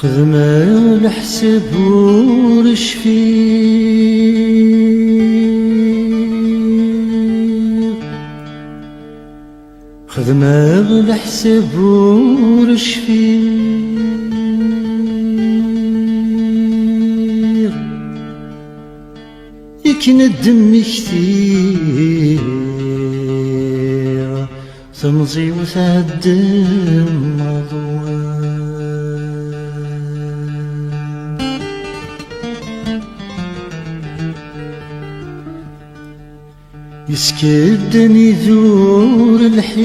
خدم الحسب ورشفيق، خدم الحسب ورشفيق، يكن الدم كثير تمضي وتعدم مضوان، يسكدني ذور الحيط،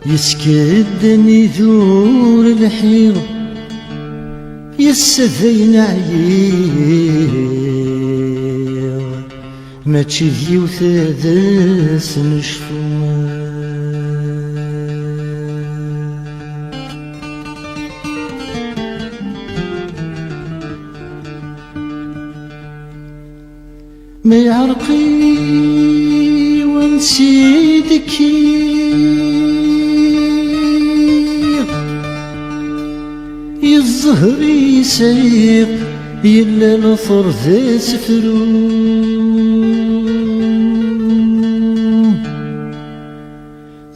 يسكدني ذور الحيط، يسذين عيير ما تشذي وثادس نشفوان، ما يعرقي ونسيدك الزهر يسيق يلا الأثر ذا سفرون،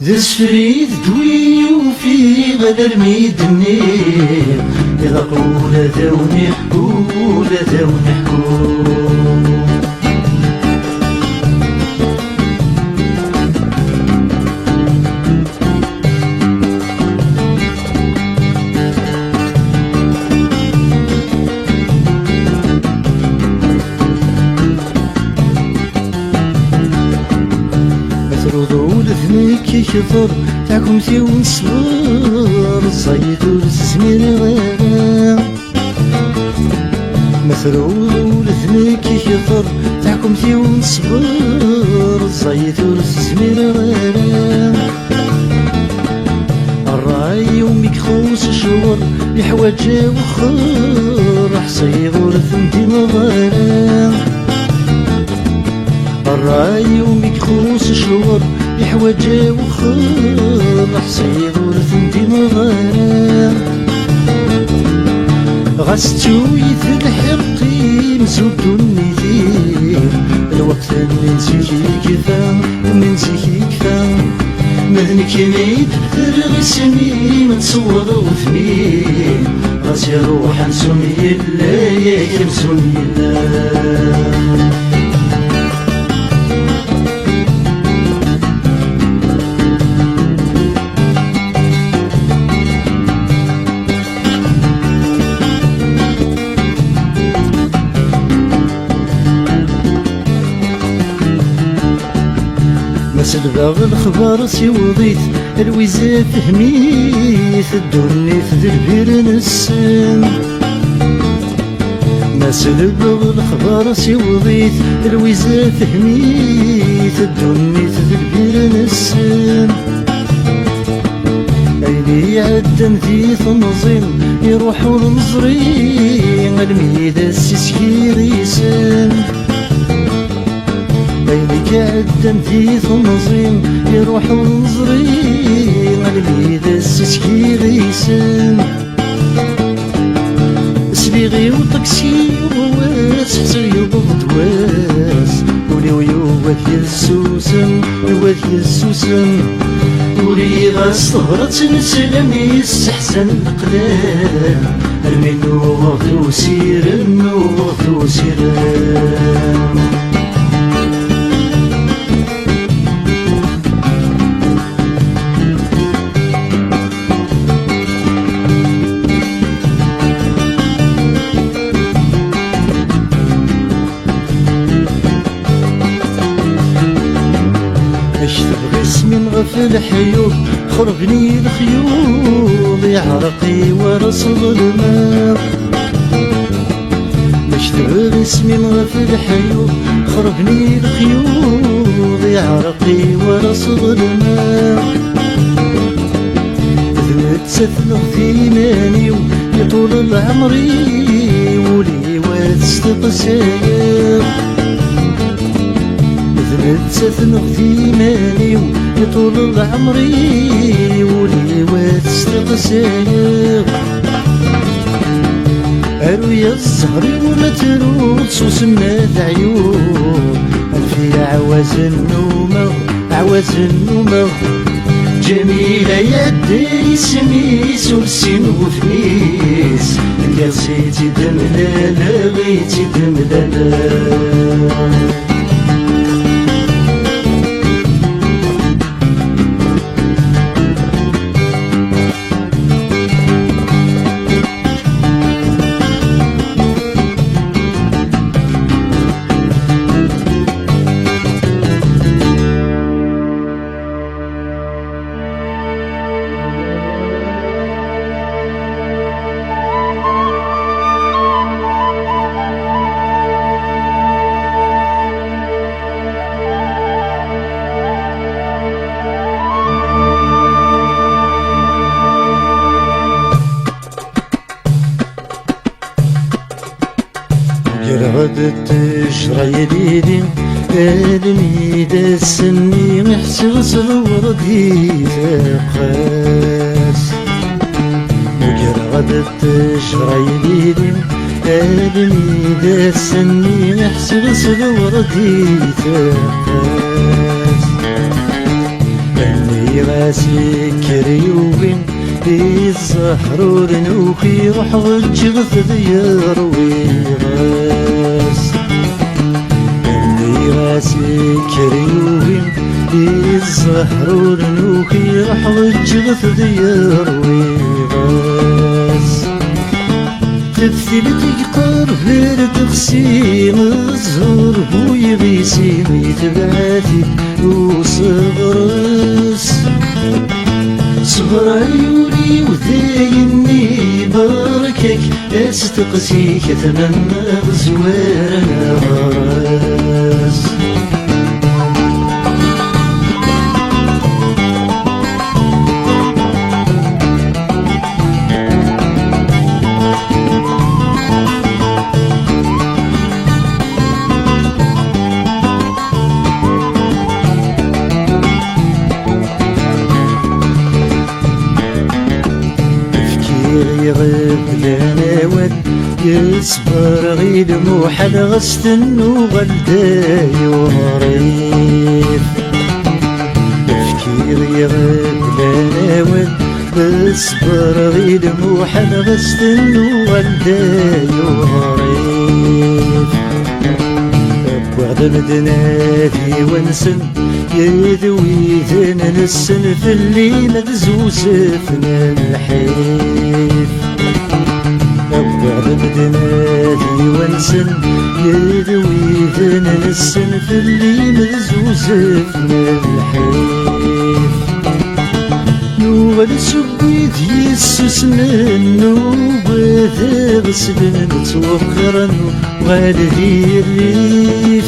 ذا سفريد دوي وفي غدا الميدني، إذا قولا ذا ونحكو لا ذا ونحكو، كثر تاعكم ثي ونصبر، الصيد والزمير غير مثلول ذنك كثر تاعكم ثي ونصبر، الصيد والزمير غير الراي يومك خوص شور يحواجه وخر، حصيد ورثمتي مغير الراي يومك خوص شور يحواجه وخر، حصيد ورثمتي مغير غستو يثل حرقي مسود النذير، الوقت اللي نسيكي كفا ومن نسيكي كفا، مذنك يميد ترغسني من صور وثمين، غاسي روح نسوني يلا ياك نسوني يلا. سلباغ الخبار سيوضيت الويزة فهميت، الدنيا في البير نسن ما سلباغ الخبار سيوضيت الويزة فهميت، الدنيا في البير نسن أيدي عدن ذي تنظيم يروحوا المزرين، الميدة السيسكير يسن بينك عدن في تنظيم يروحوا نظرين، البيد السسكي غيسن سبيغي وطكسي وواس حسي وبضواس، ولي ويوات يسوسن ويوات يسوسن، ولي غاس طهرت نسلم يستحسن القلام، المنو وغدو سيرن وغدو سيرن. من غفل حيوب خربني الخيوط، يعرقي ورص ظلمات مشتغل اسمي غفل حيوب خربني الخيوط، يعرقي ورص ظلمات ذنت سثلغ في ماني يطول العمري، ولي واتستقسايا ذنت سثلغ في ماني طول العمري ولي وتستغسل أرو يا الزهري ولا تروس وسمات عيون ألفي عواز النومة عواز النومة جميلة يدي سميس ورسين وفنيس قصيتي دملالا غيتي دملالا غدت تجرى يديدي الميد السني محسوس الوردي تقاس غدت تجرى يديدي الميد السني محسوس الوردي تقاس بني غاسي كريوبين بالزهر ورنوخي روح وجغث ديار ويغاس اللي غاسي كريوبين بالزهر ورنوخي روح وجغث ديار ويغاس تثيل تيقار غير تغسيم الزهر ويغيسي ويتبعاتي وصغرس صغر عيوني وثايني باركك استقسيك اتمنى بزوارنا غراس غبلان يصبر غير موحل غستن وغلداي وغريف تفكيري غبلان يصبر غير موحل غستن وغلداي وغريف بعد مدناتي ونسن يذوي ذن السن في الليل تزوزفنا الحيف بعد مدناتي ونسن يذوي ذن السن في الليل تزوزفنا الحيف نوغل سبيت يسوس منو بذا غسبن توقرا وغالي الريف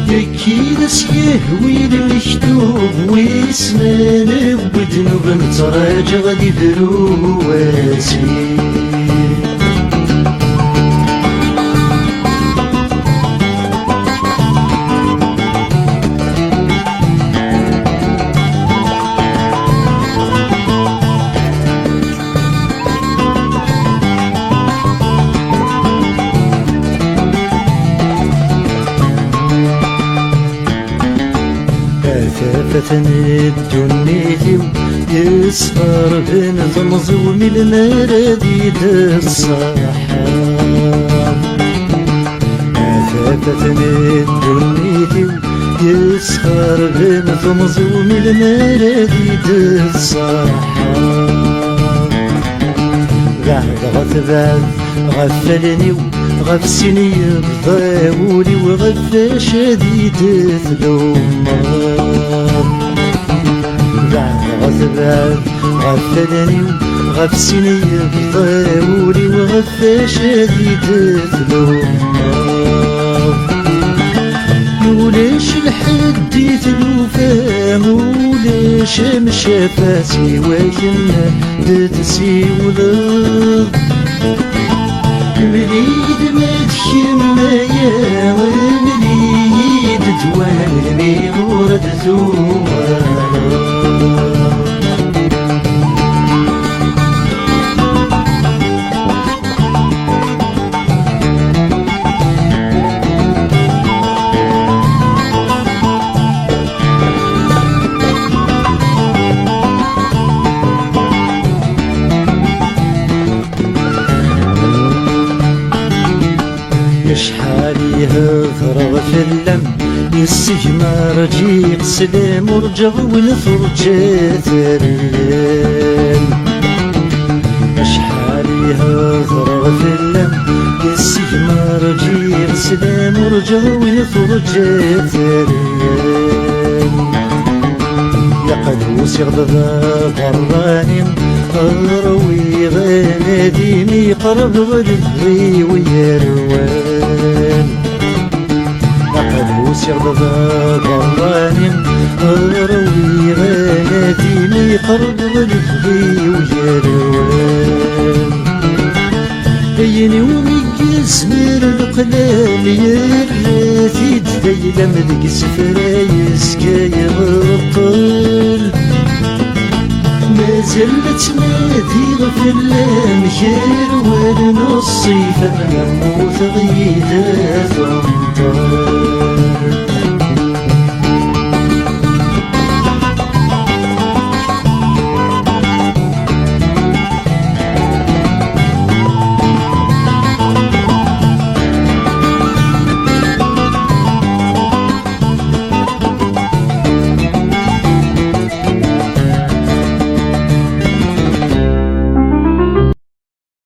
يكيد سيهوي المكتوب ويسمان بدنوب متراجع غادي درواسي فتني الدنيا يصفر بين ظمظوم المراديد الصحاب فتني الدنيا يصفر بين ظمظوم المراديد الصحاب غثبان غفلني غفسني بضاولي وغفا شديد ثلومات غثبان غفلني غفسني بضاولي وغفا شديد ثلومات مولاش الحد يتلوفا مولاش مشافاتي وكنا دتسي ولغ مريد ما تكمل يا مليل دواني ورد ثوانا شحال يهضر في اللم يستجمر جيق سلام ورجع ونفرجات الريال شحال يهضر في اللم يستجمر جيق سلام ورجع ونفرجات الريال يقلوس يغضب براني أروي غناديني قرب غلبي ويروان أقلوس يغضب براني أروي غناديني قرب غلبي ويروان بيني وميقس من القلال يرثي دفيلة ملك سفرايس كاي غطل مازلت نادي غفر المجير والنصي فموت غيدا ثمطر